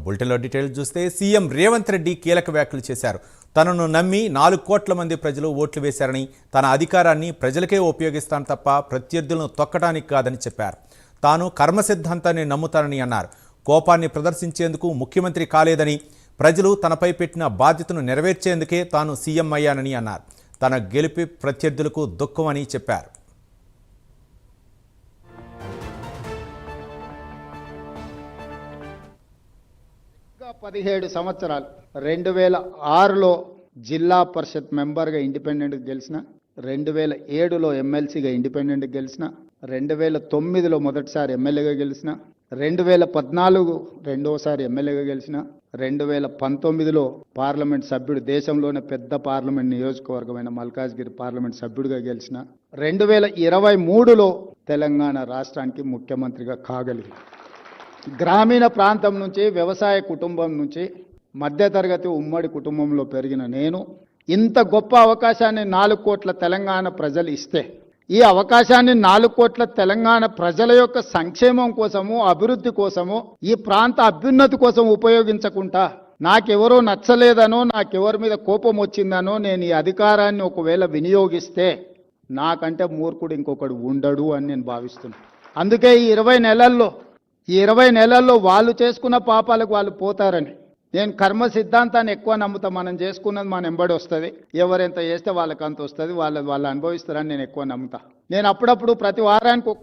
బులెటిన్లో డీటెయిల్స్ చూస్తే సీఎం రేవంత్ రెడ్డి కీలక వ్యాఖ్యలు చేశారు. తనను నమ్మి 4 కోట్ల మంది ప్రజలు ఓట్లు వేశారని, తన అధికారాన్ని ప్రజలకే ఉపయోగిస్తాను తప్ప ప్రత్యర్థులను తొక్కడానికి కాదని చెప్పారు. తాను కర్మ సిద్ధాంతాన్ని నమ్ముతానని అన్నారు. కోపాన్ని ప్రదర్శించేందుకు ముఖ్యమంత్రి కాలేదని, ప్రజలు తనపై పెట్టిన బాధ్యతను నెరవేర్చేందుకే తాను సీఎం అయ్యానని అన్నారు. తన గెలుపు ప్రత్యర్థులకు దుఃఖమని చెప్పారు. 17 సంవత్సరాలు 2006లో జిల్లా పరిషత్ మెంబర్గా ఇండిపెండెంట్గా గెలిచిన, 2007లో ఎమ్మెల్సీగా ఇండిపెండెంట్గా గెలిచిన, 2009లో మొదటిసారి ఎమ్మెల్యేగా గెలిచిన, 2014 రెండోసారి ఎమ్మెల్యేగా గెలిచిన, 2019లో పార్లమెంట్ సభ్యుడు, దేశంలోనే పెద్ద పార్లమెంట్ నియోజకవర్గమైన మల్కాజ్గిరి పార్లమెంట్ సభ్యుడిగా గెలిచిన, 2023లో తెలంగాణ రాష్ట్రానికి ముఖ్యమంత్రిగా కాగలిగింది. గ్రామీణ ప్రాంతం నుంచి, వ్యవసాయ కుటుంబం నుంచి, మధ్యతరగతి ఉమ్మడి కుటుంబంలో పెరిగిన నేను ఇంత గొప్ప అవకాశాన్ని 4 కోట్ల తెలంగాణ ప్రజలు ఇస్తే, ఈ అవకాశాన్ని 4 కోట్ల తెలంగాణ ప్రజల యొక్క సంక్షేమం కోసము, అభివృద్ధి కోసము, ఈ ప్రాంత అభ్యున్నతి కోసం ఉపయోగించకుండా నాకెవరో నచ్చలేదనో, నాకెవరి మీద కోపం వచ్చిందనో నేను ఈ అధికారాన్ని ఒకవేళ వినియోగిస్తే నాకంటే మూర్ఖుడు ఇంకొకడు ఉండడు అని నేను భావిస్తున్నాను. అందుకే ఈ 20 నెలల్లో వాళ్ళు చేసుకున్న పాపాలకు వాళ్ళు పోతారని నేను కర్మ సిద్ధాంతాన్ని ఎక్కువ నమ్ముతా. మనం చేసుకున్నది మన ఎంబడి వస్తుంది, ఎవరెంత చేస్తే వాళ్ళకి అంత వస్తుంది, వాళ్ళు అనుభవిస్తారని నేను ఎక్కువ నమ్ముతా. నేను అప్పుడప్పుడు ప్రతి వారానికి